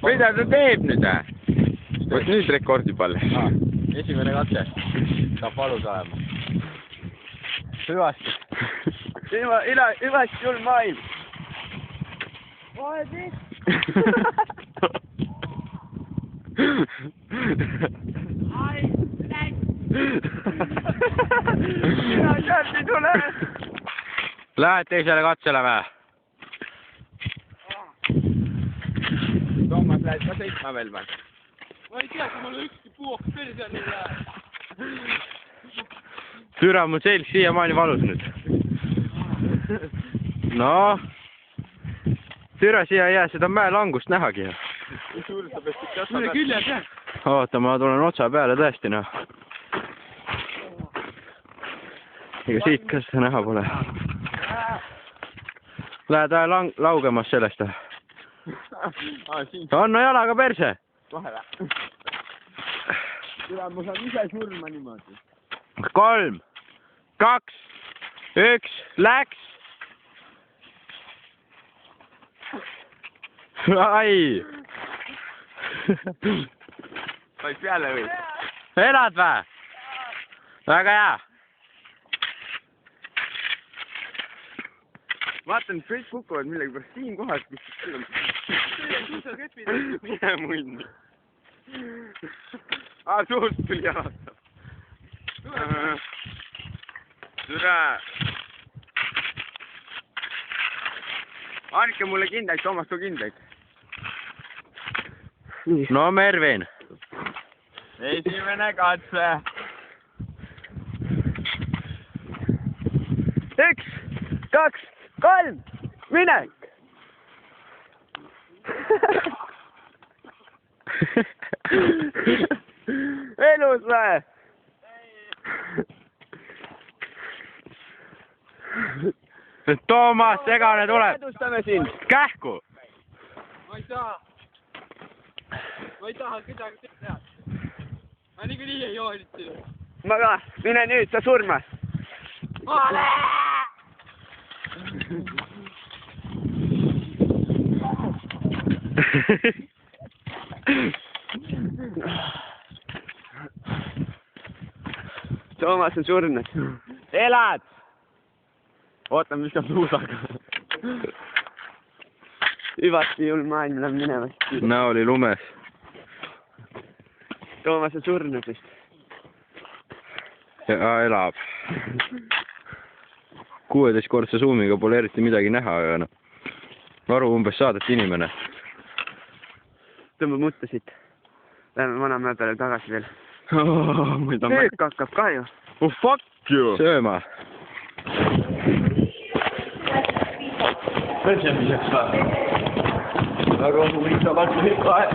mida ta teeb nüüd? Vot nüüd rekordib alles. Esimene katse. Saab valus olema. Hüvasti. Hüvasti sul maailm. Mina sealt ei tule. Lähed teisele katsele või? Toomas, lähed ka sõitma veel või? Ma ei tea, kui mul ükski puuks perse on ei lähe. Türa, mul selg siiamaani valus nüüd. No. Türa, siia ei jää seda mäelangust nähagi. Mille külje peal? Oota, ma tulen otsa peale tõesti, noh. Ega siit ka seda näha pole. Lähed laugemas sellest. Anna jalaga perse. Kohe või? Tule, ma saan ise surma niimoodi. 3, 2, 1, läks! Ai! Said peale või? Elad või? Väga hea! Vaatan, et kõik kukuvad millegi pärast siin kohas, kus mine munni. Suust tuli jalata. Türa. Andke mulle kindaid, Toomas, too kindaid. No, Mervin. Esimene katse. 1, 2, 3, minek! Elus või? Toomas, segane tuleb! Edustame sind! Kähku! Ma ei taha kedagi teha. Ma niikuinii ei joonitsi. Maga, mine nüüd, sa surma! Ole! Toomas on surnud. Elad! Ootame, mis saab luusaga. Hüvasti jull maailm läheb minema. Näo oli lumes. Toomas on surnud vist. Ja elab. 16-kordsuse suumiga pole eriti midagi näha, aga noh. Aru umbes saadet inimene. Tõmbab mutta siit. Läheme Vanamäe peale tagasi veel. Öök hakkab ka ju. Oh fuck you! Sööma. Väga huvitavalt lühikae.